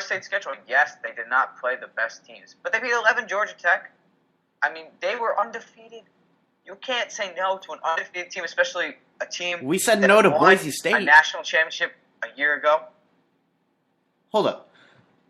State schedule, yes, they did not play the best teams, but they beat 11 Georgia Tech. I mean, they were undefeated. You can't say no to an undefeated team, especially a team. We said no to won Boise State. A national championship a year ago. Hold up.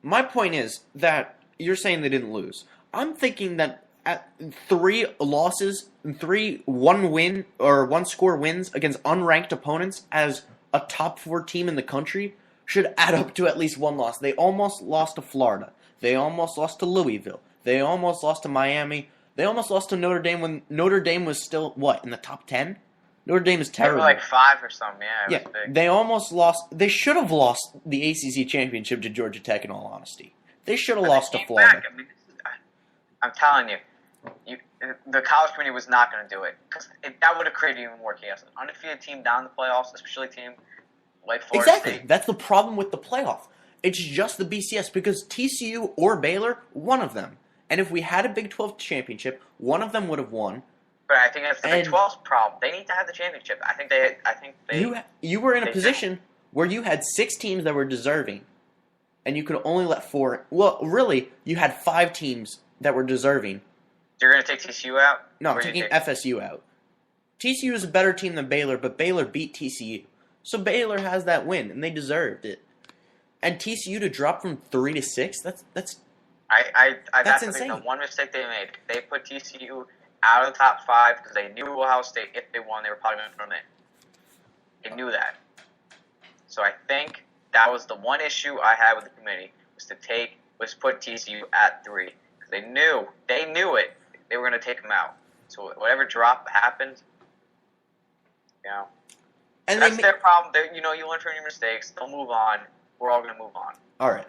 My point is that you're saying they didn't lose. I'm thinking that at 3 losses, 3 one-win or one-score wins against unranked opponents as a top 4 team in the country should add up to at least 1 loss. They almost lost to Florida. They almost lost to Louisville. They almost lost to Miami. They almost lost to Notre Dame when Notre Dame was still, what, in the top 10? Notre Dame is terrible. They were like 5 or something, yeah. It was big. They almost lost. They should have lost the ACC championship to Georgia Tech, in all honesty. They should have lost to Florida. I mean, I'm telling you, the college committee was not going to do it because that would have created even more chaos. An undefeated team down in the playoffs, especially a team like Florida Exactly. State. That's the problem with the playoff. It's just the BCS because TCU or Baylor, one of them. And if we had a Big 12 championship, one of them would have won. But I think that's the Big 12's problem. They need to have the championship. I think they. You were in a position where you had 6 teams that were deserving, and you could only let 4. Well, really, you had 5 teams that were deserving. You're going to take TCU out? No, I'm taking FSU out. TCU is a better team than Baylor, but Baylor beat TCU, so Baylor has that win, and they deserved it. And TCU to drop from 3 to 6, that's That's insane. The one mistake they made. They put TCU out of the top 5 because they knew Ohio State, if they won, they were probably going to put them in. They knew that. So I think that was the one issue I had with the committee, was put TCU at 3. Because they knew it. They were going to take them out. So whatever drop happened, and that's their problem. You learn from your mistakes. They'll move on. We're all going to move on. All right.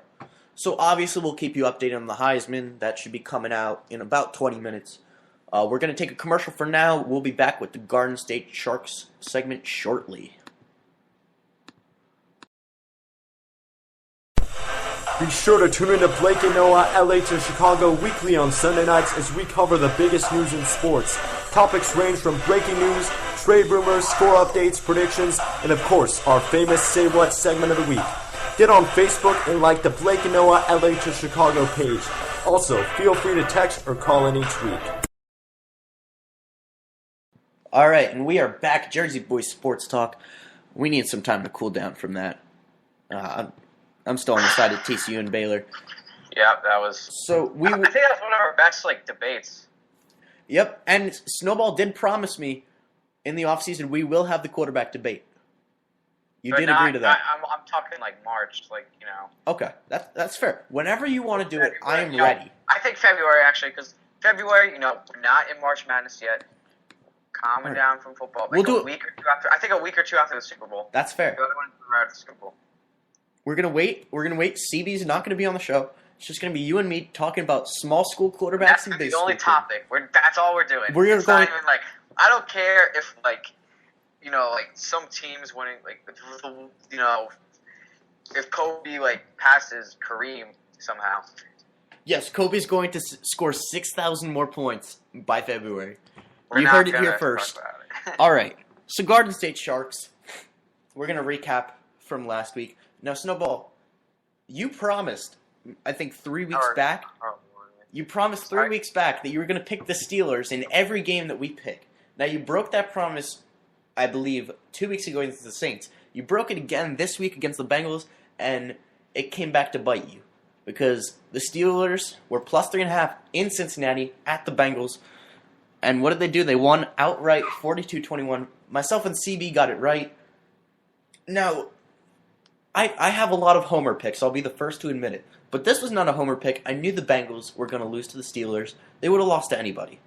So obviously we'll keep you updated on the Heisman. That should be coming out in about 20 minutes. We're going to take a commercial for now. We'll be back with the Garden State Sharks segment shortly. Be sure to tune in to Blake and Noah, LA to Chicago weekly on Sunday nights as we cover the biggest news in sports. Topics range from breaking news, trade rumors, score updates, predictions, and of course, our famous Say What segment of the week. Get on Facebook and like the Blake and Noah LA to Chicago page. Also, feel free to text or call in each week. All right, and we are back. Jersey Boys Sports Talk. We need some time to cool down from that. I'm still on the side of TCU and Baylor. Yeah, that was. So I think that's one of our best debates. Yep, and Snowball did promise me in the offseason we will have the quarterback debate. You did agree to that. I'm talking March, Okay, that's fair. Whenever you want to do it, I am ready. ready. I think February, actually, because February, we're not in March Madness yet. Calming down from football. We'll do a week or two after. I think a week or two after the Super Bowl. That's fair. The other one right after the Super Bowl. We're gonna wait. CB's not gonna be on the show. It's just gonna be you and me talking about small school quarterbacks and big That's the only school topic. That's all we're doing. It's not even I don't care if some teams winning if Kobe passes Kareem somehow. Yes, Kobe's going to score 6,000 more points by February. You heard it here first. All right. So Garden State Sharks. We're going to recap from last week. Now, Snowball, you promised, I think 3 weeks back, you promised 3 weeks back that you were going to pick the Steelers in every game that we pick. Now, you broke that promise, I believe, 2 weeks ago against the Saints. You broke it again this week against the Bengals, and it came back to bite you. Because the Steelers were plus 3.5 in Cincinnati at the Bengals. And what did they do? They won outright 42-21. Myself and CB got it right. Now, I have a lot of homer picks. I'll be the first to admit it. But this was not a homer pick. I knew the Bengals were going to lose to the Steelers. They would have lost to anybody.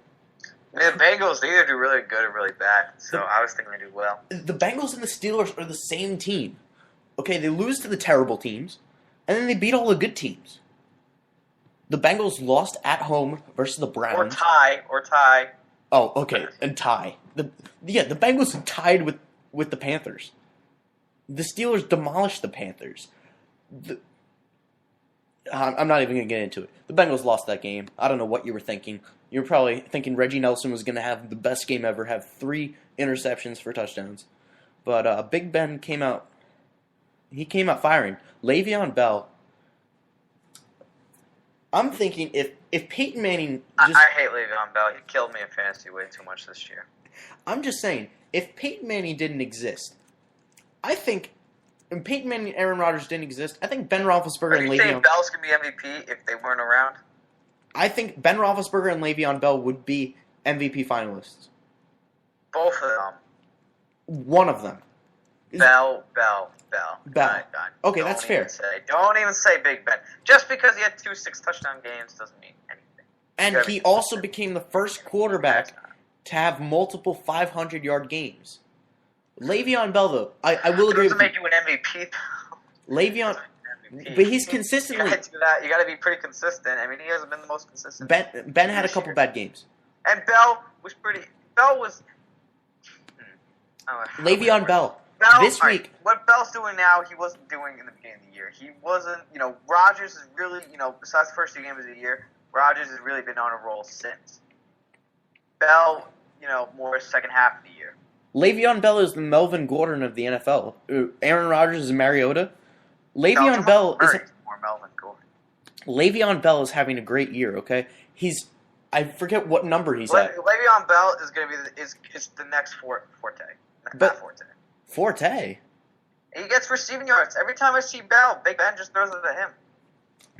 The Bengals, they either do really good or really bad. So I was thinking they do well. The Bengals and the Steelers are the same team. Okay, they lose to the terrible teams, and then they beat all the good teams. The Bengals lost at home versus the Browns. Or tie. Oh, okay, and tie. The Bengals tied with the Panthers. The Steelers demolished the Panthers. I'm not even going to get into it. The Bengals lost that game. I don't know what you were thinking. You were probably thinking Reggie Nelson was going to have the best game ever, have 3 interceptions for touchdowns. But Big Ben came out. He came out firing. Le'Veon Bell I'm thinking if Peyton Manning I hate Le'Veon Bell. He killed me in fantasy way too much this year. I'm just saying, if Peyton Manning didn't exist, I think if Peyton Manning and Aaron Rodgers didn't exist, I think Ben Roethlisberger and Are you saying Le'Veon... Bell's going to be MVP if they weren't around? I think Ben Roethlisberger and Le'Veon Bell would be MVP finalists. Both of them. One of them. Bell. Bell. Okay, that's fair. Don't even say Big Ben. Just because he had 2 6-touchdown games doesn't mean anything. And he also became the first quarterback to have multiple 500-yard games. Le'Veon Bell, though, I will agree with you. Doesn't make you an MVP, though. Le'Veon, but he's consistently... You gotta do that. You gotta be pretty consistent. I mean, he hasn't been the most consistent. Ben had a couple bad games. And Bell was pretty... Bell was... Le'Veon Bell. This week... What Bell's doing now, he wasn't doing in the beginning of the year. He wasn't... Rodgers is really... besides the first 2 games of the year, Rodgers has really been on a roll since. Bell, more second half of the year. Le'Veon Bell is the Melvin Gordon of the NFL. Aaron Rodgers is Mariota. Le'Veon Bell is more Melvin Gordon. Le'Veon Bell is having a great year. Okay, I forget what number he's at. Le'Veon Bell is going to be is the next Forte. Not Forte. Forte. He gets receiving yards every time I see Bell. Big Ben just throws it to him.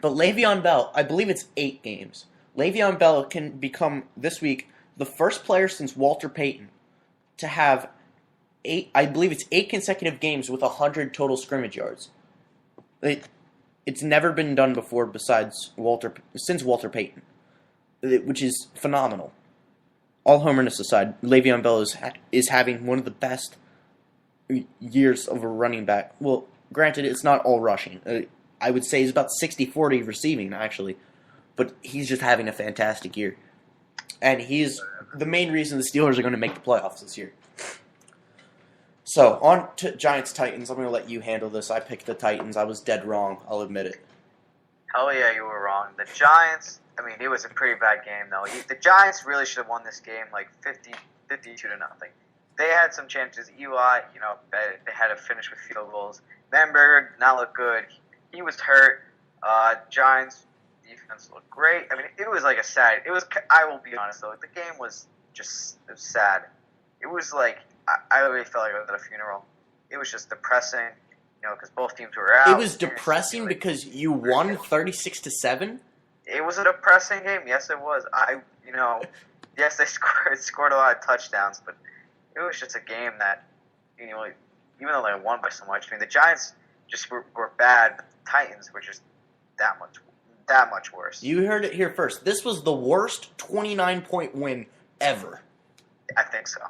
But Le'Veon Bell, I believe it's 8 games. Le'Veon Bell can become this week the first player since Walter Payton to have 8. I believe it's 8 consecutive games with 100 total scrimmage yards. It's never been done before since Walter Payton, which is phenomenal. All homerness aside, Le'Veon Bell is having one of the best years of a running back. Well, granted, it's not all rushing. I would say he's about 60-40 receiving, actually. But he's just having a fantastic year. And he's the main reason the Steelers are going to make the playoffs this year. So, on to Giants-Titans. I'm going to let you handle this. I picked the Titans. I was dead wrong. I'll admit it. Hell yeah, you were wrong. The Giants, it was a pretty bad game, though. The Giants really should have won this game like 52 to nothing. They had some chances. Eli, they had to finish with field goals. Bamberger did not look good. He was hurt. Giants defense looked great. It was like I will be honest, though. The game was just sad. It was like, I really felt like I was at a funeral. It was just depressing, because both teams were out. It was depressing because you won 36-7? It was a depressing game. Yes, it was. Yes, they scored a lot of touchdowns, but it was just a game that, even though they won by so much, the Giants just were bad, but the Titans were just that much worse. You heard it here first. This was the worst 29-point win ever. I think so.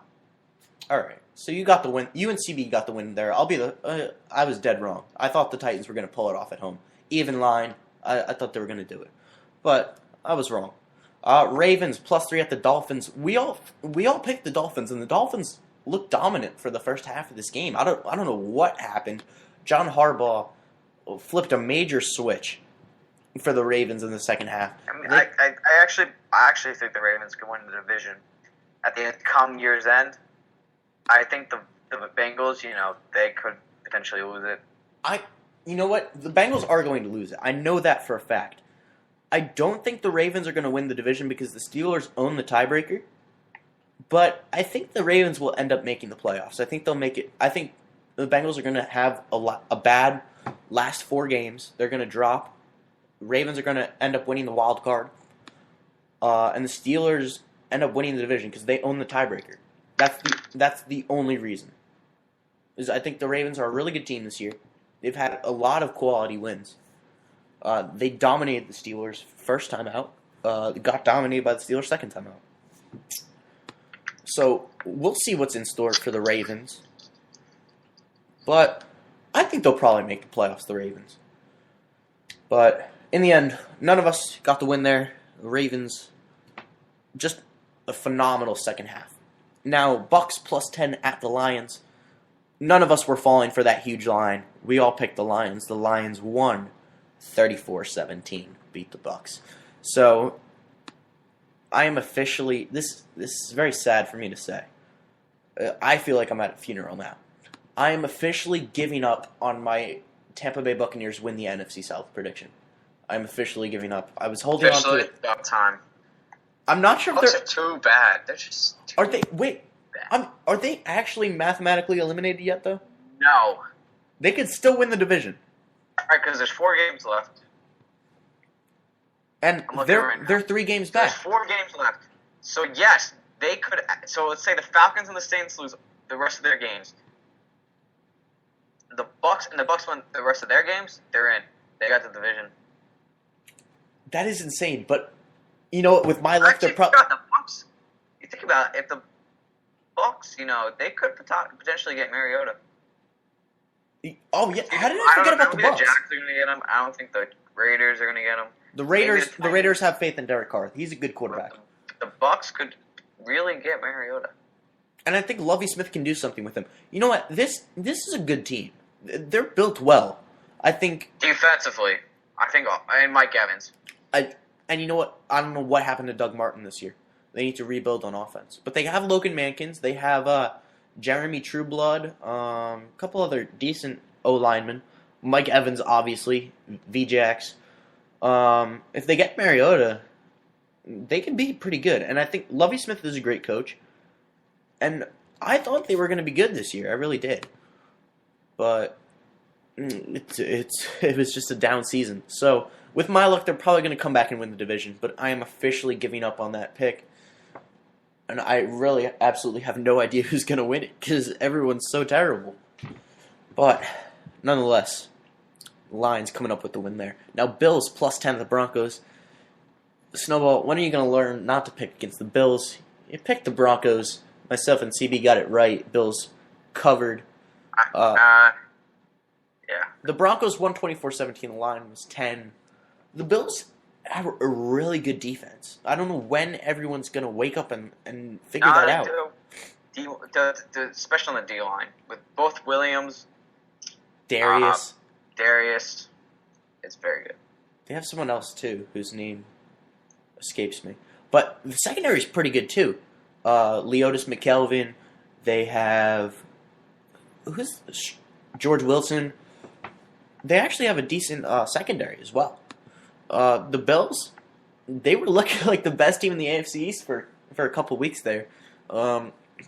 All right, so you got the win. You and CB got the win there. I was dead wrong. I thought the Titans were going to pull it off at home. Even line. I thought they were going to do it, but I was wrong. Ravens +3 at the Dolphins. We all picked the Dolphins, and the Dolphins looked dominant for the first half of this game. I don't know what happened. John Harbaugh flipped a major switch for the Ravens in the second half. I actually think the Ravens could win the division at the come year's end. I think the Bengals, they could potentially lose it. You know what? The Bengals are going to lose it. I know that for a fact. I don't think the Ravens are going to win the division because the Steelers own the tiebreaker. But I think the Ravens will end up making the playoffs. I think they'll make it. I think the Bengals are going to have a bad last 4 games. They're going to drop. The Ravens are going to end up winning the wild card. And the Steelers end up winning the division because they own the tiebreaker. That's the only reason. I think the Ravens are a really good team this year. They've had a lot of quality wins. They dominated the Steelers first time out. Got dominated by the Steelers second time out. So we'll see what's in store for the Ravens. But I think they'll probably make the playoffs, the Ravens. But in the end, none of us got the win there. The Ravens, just a phenomenal second half. Now, Bucks +10 at the Lions. None of us were falling for that huge line. We all picked the Lions. The Lions won 34-17, beat the Bucks. So, I am officially... This is very sad for me to say. I feel like I'm at a funeral now. I am officially giving up on my Tampa Bay Buccaneers win the NFC South prediction. I'm officially giving up. I was holding on to it. About time. I'm not sure if Bucks they're... are too bad. They're just too Are they... Wait. bad. Are they actually mathematically eliminated yet, though? No. They could still win the division. Alright, because there's 4 games left. And they're 3 games back. There's 4 games left. So, yes, they could... So, let's say the Falcons and the Saints lose the rest of their games. The Bucks win the rest of their games, they're in. They got the division. That is insane, but... You know what, with my luck, they're probably... The Bucks, you think about it, if the Bucks, they could potentially get Mariota. Oh, yeah, how did I forget about the Bucks? The Jags are going to get him. I don't think the Raiders are going to get him. The Raiders have faith in Derek Carr. He's a good quarterback. The Bucks could really get Mariota. And I think Lovie Smith can do something with him. You know what? This is a good team. They're built well. I think... Defensively, and Mike Evans. And you know what? I don't know what happened to Doug Martin this year. They need to rebuild on offense. But they have Logan Mankins. They have Jeremy Trueblood. A couple other decent O-linemen. Mike Evans, obviously. VJax. If they get Mariota, they can be pretty good. And I think Lovie Smith is a great coach. And I thought they were going to be good this year. I really did. But it was just a down season. So... With my luck, they're probably going to come back and win the division, but I am officially giving up on that pick. And I really absolutely have no idea who's going to win it, because everyone's so terrible. But, nonetheless, Lions coming up with the win there. Now, Bills plus 10 of the Broncos. Snowball, when are you going to learn not to pick against the Bills? You picked the Broncos. Myself and CB got it right. Bills covered. Yeah. The Broncos won 24-17. The line was 10. The Bills have a really good defense. I don't know when everyone's going to wake up and figure that out. Especially on the D-line. With both Williams, Darius, it's very good. They have someone else, too, whose name escapes me. But the secondary is pretty good, too. Leotis McKelvin. They have... Who's George Wilson. They actually have a decent secondary as well. The Bills, they were looking like the best team in the AFC East for a couple weeks there.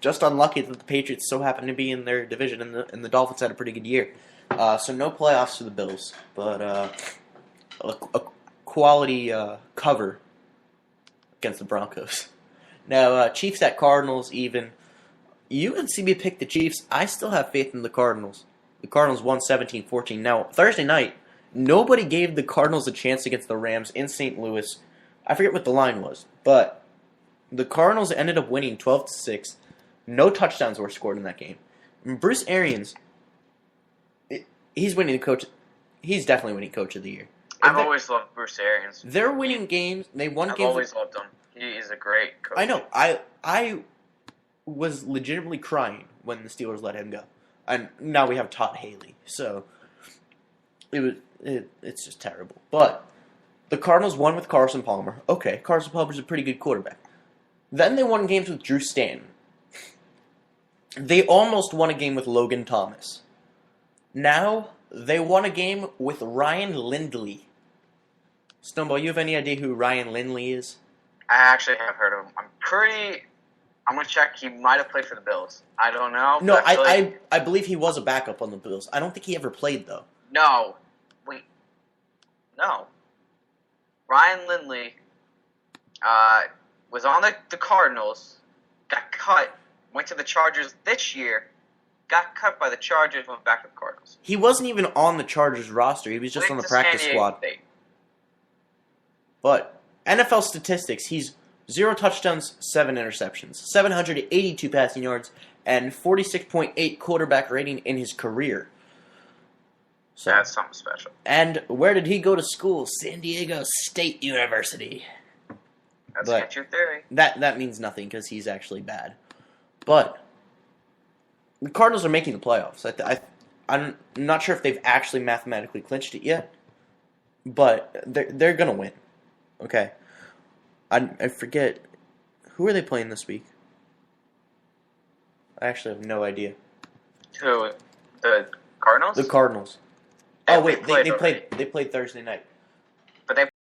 Just unlucky that the Patriots so happened to be in their division, and the Dolphins had a pretty good year. So no playoffs for the Bills, but a quality cover against the Broncos. Now, Chiefs at Cardinals even. You and CB picked the Chiefs. I still have faith in the Cardinals. The Cardinals won 17-14. Now, Thursday night, nobody gave the Cardinals a chance against the Rams in St. Louis. I forget what the line was, but the Cardinals ended up winning 12-6. No touchdowns were scored in that game. And Bruce Arians, he's winning the coach. He's definitely winning Coach of the Year. I've always loved Bruce Arians. They're winning games. They won games. I've always loved him. He is a great coach. I know. I was legitimately crying when the Steelers let him go. And now we have Todd Haley. So it's just terrible. But the Cardinals won with Carson Palmer. Okay, Carson Palmer's a pretty good quarterback. Then they won games with Drew Stanton. They almost won a game with Logan Thomas. Now they won a game with Ryan Lindley. Snowball, you have any idea who Ryan Lindley is? I actually have heard of him. I'm going to check. He might have played for the Bills. I don't know. No, I believe he was a backup on the Bills. I don't think he ever played, though. No. Wait. No. Ryan Lindley was on the Cardinals, got cut, went to the Chargers this year, got cut by the Chargers, went back to the Cardinals. He wasn't even on the Chargers roster. He was just on the practice squad. State. But NFL statistics, he's 0 touchdowns, 7 interceptions, 782 passing yards, and 46.8 quarterback rating in his career. So, that's something special. And where did he go to school? San Diego State University. That's your theory. That means nothing because he's actually bad. But the Cardinals are making the playoffs. I'm not sure if they've actually mathematically clinched it yet, but they're going to win. Okay. I forget. Who are they playing this week? I actually have no idea. Who? The Cardinals? The Cardinals. Oh wait, they played Thursday night. but they